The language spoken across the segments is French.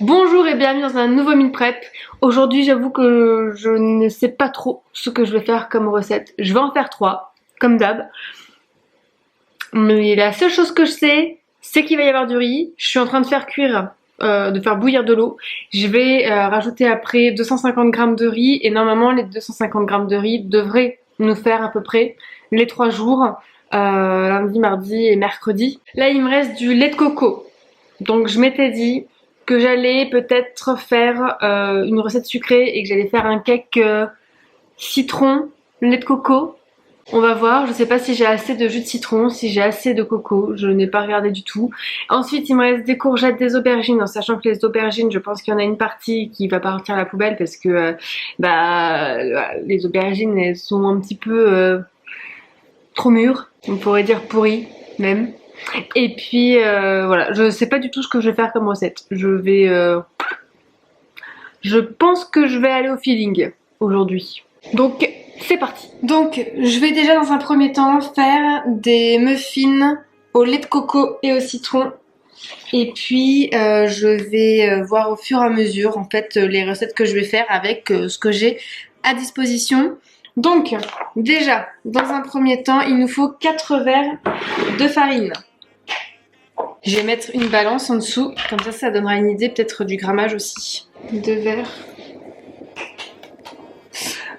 Bonjour et bienvenue dans un nouveau meal prep. Aujourd'hui j'avoue que je ne sais pas trop ce que je vais faire comme recette. Je vais en faire 3, comme d'hab. Mais la seule chose que je sais, c'est qu'il va y avoir du riz. Je suis en train de faire cuire, de faire bouillir de l'eau. Je vais rajouter après 250 g de riz. Et normalement les 250 g de riz devraient nous faire à peu près les 3 jours. Lundi, mardi et mercredi. Là il me reste du lait de coco. Donc je m'étais dit que j'allais peut-être faire une recette sucrée et que j'allais faire un cake citron, lait de coco. On va voir, je sais pas si j'ai assez de jus de citron, si j'ai assez de coco, je n'ai pas regardé du tout. Ensuite il me reste des courgettes, des aubergines, en sachant que les aubergines je pense qu'il y en a une partie qui va partir à la poubelle parce que les aubergines elles sont un petit peu trop mûres, on pourrait dire pourries même. Et puis voilà, je sais pas du tout ce que je vais faire comme recette. Je pense que je vais aller au feeling aujourd'hui. Donc c'est parti. Donc je vais déjà dans un premier temps faire des muffins au lait de coco et au citron. Et puis je vais voir au fur et à mesure en fait les recettes que je vais faire avec ce que j'ai à disposition. Donc déjà dans un premier temps il nous faut 4 verres de farine. Je vais mettre une balance en dessous, comme ça donnera une idée peut-être du grammage aussi. 2 verres.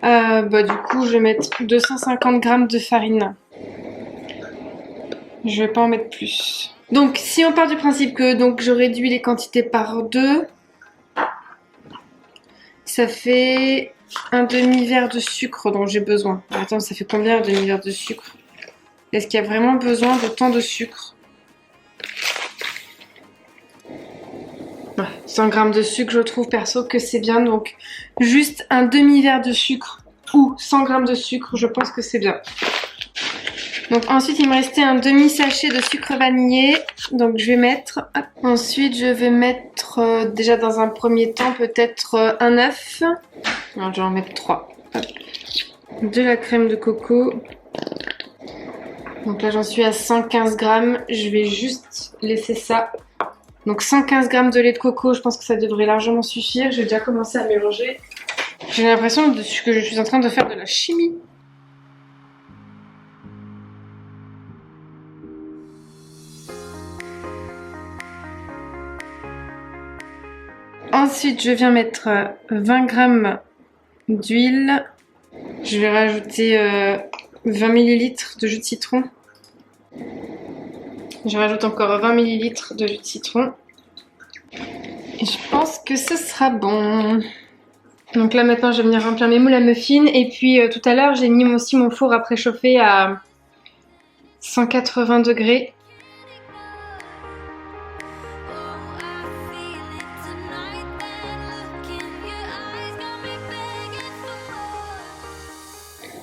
Du coup je vais mettre 250 g de farine. Je vais pas en mettre plus. Donc si on part du principe que je réduis les quantités par 2, ça fait un demi-verre de sucre dont j'ai besoin. Attends, ça fait combien un demi-verre de sucre? Est-ce qu'il y a vraiment besoin d'autant de sucre? 100 g de sucre, je trouve perso que c'est bien, donc juste un demi-verre de sucre ou 100 g de sucre, je pense que c'est bien. Donc ensuite il me restait un demi-sachet de sucre vanillé, donc je vais mettre. Ensuite je vais mettre déjà dans un premier temps peut-être un œuf. Non, je vais en mettre 3. De la crème de coco. Donc là j'en suis à 115 g, je vais juste laisser ça. Donc 115 g de lait de coco, je pense que ça devrait largement suffire. J'ai déjà commencé à mélanger. J'ai l'impression que je suis en train de faire de la chimie. Ensuite, je viens mettre 20 g d'huile. Je vais rajouter 20 ml de jus de citron. Je rajoute encore 20 ml de jus de citron. Et je pense que ce sera bon. Donc là maintenant je vais venir remplir mes moules à muffins. Et puis tout à l'heure j'ai mis aussi mon four à préchauffer à 180 degrés.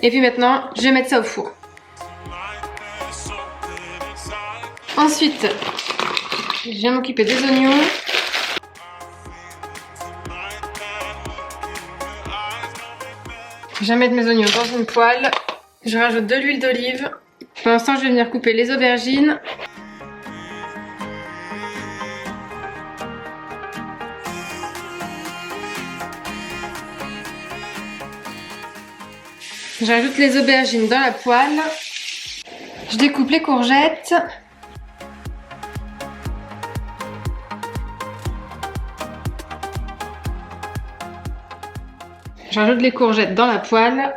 Et puis maintenant je vais mettre ça au four. Ensuite, je viens m'occuper des oignons. Je vais mettre mes oignons dans une poêle. Je rajoute de l'huile d'olive. Pour l'instant, je vais venir couper les aubergines. J'ajoute les aubergines dans la poêle. Je découpe les courgettes. J'ajoute les courgettes dans la poêle.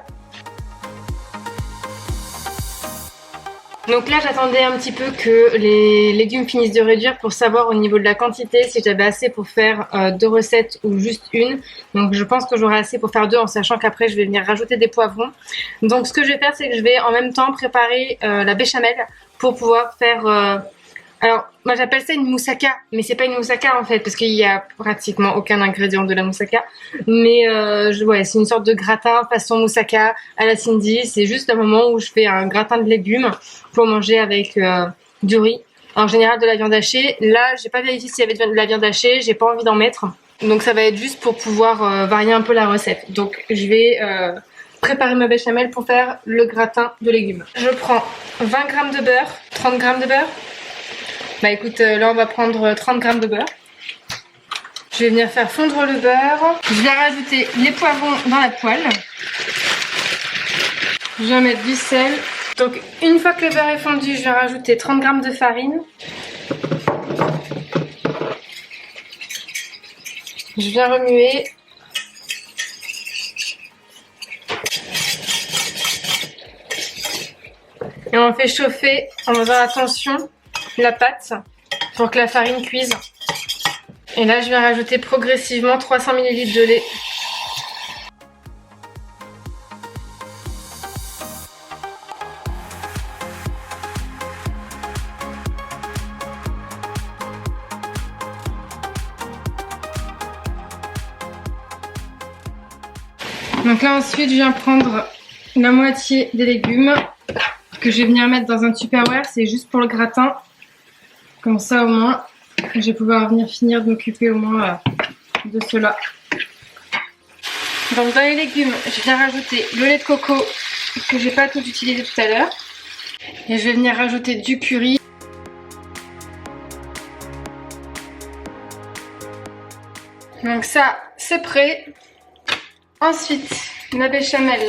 Donc là j'attendais un petit peu que les légumes finissent de réduire pour savoir au niveau de la quantité si j'avais assez pour faire 2 recettes ou juste une. Donc je pense que j'aurai assez pour faire 2 en sachant qu'après je vais venir rajouter des poivrons. Donc ce que je vais faire c'est que je vais en même temps préparer la béchamel pour pouvoir faire... Alors moi j'appelle ça une moussaka, mais c'est pas une moussaka en fait parce qu'il y a pratiquement aucun ingrédient de la moussaka. Mais ouais, c'est une sorte de gratin façon moussaka à la Cindy. C'est juste un moment où je fais un gratin de légumes pour manger avec du riz. En général de la viande hachée. Là j'ai pas vérifié s'il y avait de la viande hachée, j'ai pas envie d'en mettre. Donc ça va être juste pour pouvoir varier un peu la recette. Donc je vais préparer ma béchamel pour faire le gratin de légumes. Je prends 20 g de beurre, 30 g de beurre. Bah écoute, là on va prendre 30 g de beurre. Je vais venir faire fondre le beurre. Je vais rajouter les poivrons dans la poêle. Je vais mettre du sel. Donc une fois que le beurre est fondu, je vais rajouter 30 g de farine. Je viens remuer. Et on fait chauffer en faisant attention la pâte pour que la farine cuise. Et là, je vais rajouter progressivement 300 ml de lait. Donc là, ensuite, je viens prendre la moitié des légumes que je vais venir mettre dans un Tupperware. C'est juste pour le gratin. Comme ça, au moins, je vais pouvoir venir finir de m'occuper au moins de cela. Donc dans les légumes, je viens rajouter le lait de coco que j'ai pas tout utilisé tout à l'heure. Et je vais venir rajouter du curry. Donc ça, c'est prêt. Ensuite, la béchamel.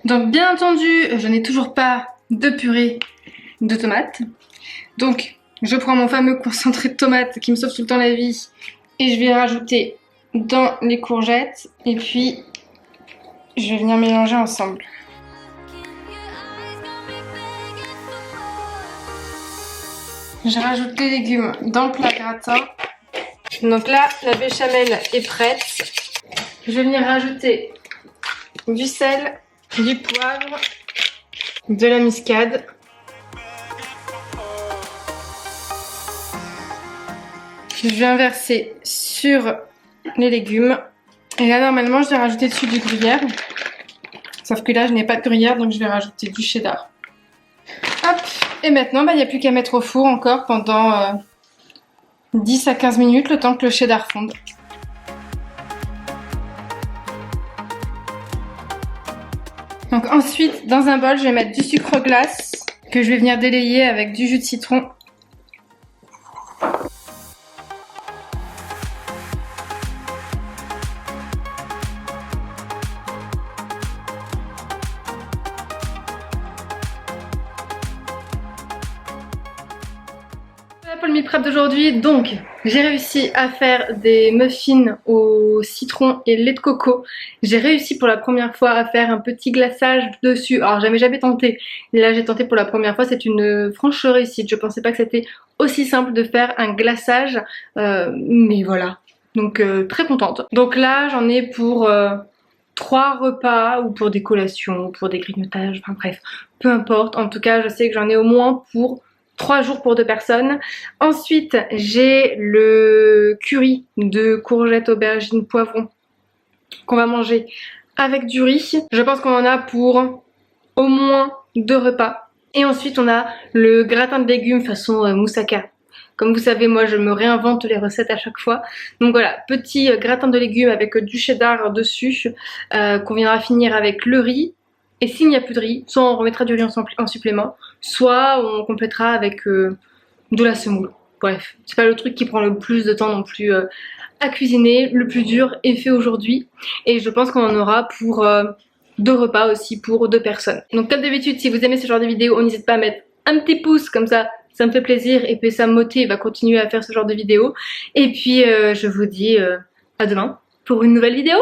Donc bien entendu, je n'ai toujours pas de purée de tomates. Donc je prends mon fameux concentré de tomate qui me sauve tout le temps la vie et je vais rajouter dans les courgettes et puis je vais venir mélanger ensemble. Je rajoute les légumes dans le plat gratin. Donc là, la béchamel est prête. Je vais venir rajouter du sel, du poivre, de la muscade. Je viens verser sur les légumes. Et là, normalement, je vais rajouter dessus du gruyère. Sauf que là, je n'ai pas de gruyère, donc je vais rajouter du cheddar. Hop! Et maintenant, il n'y a plus qu'à mettre au four encore pendant 10 à 15 minutes, le temps que le cheddar fonde. Donc ensuite, dans un bol, je vais mettre du sucre glace que je vais venir délayer avec du jus de citron. Voilà pour le meal prep d'aujourd'hui. Donc j'ai réussi à faire des muffins au citron et lait de coco. J'ai réussi pour la première fois à faire un petit glaçage dessus. Alors j'avais jamais tenté, là j'ai tenté pour la première fois. C'est une franche réussite. Je pensais pas que c'était aussi simple de faire un glaçage, mais voilà. Donc très contente. Donc là j'en ai pour 3 repas ou pour des collations, pour des grignotages, enfin bref, peu importe. En tout cas je sais que j'en ai au moins pour 3 jours pour 2 personnes. Ensuite, j'ai le curry de courgettes, aubergines, poivrons qu'on va manger avec du riz. Je pense qu'on en a pour au moins 2 repas. Et ensuite, on a le gratin de légumes façon moussaka. Comme vous savez, moi, je me réinvente les recettes à chaque fois. Donc voilà, petit gratin de légumes avec du cheddar dessus qu'on viendra finir avec le riz. Et s'il n'y a plus de riz, soit on remettra du riz en supplément, soit on complétera avec de la semoule. Bref, c'est pas le truc qui prend le plus de temps non plus à cuisiner. Le plus dur est fait aujourd'hui. Et je pense qu'on en aura pour 2 repas aussi pour 2 personnes. Donc comme d'habitude, si vous aimez ce genre de vidéo, n'hésitez pas à mettre un petit pouce comme ça me fait plaisir. Et puis ça me motive à continuer à faire ce genre de vidéo. Et puis je vous dis à demain pour une nouvelle vidéo.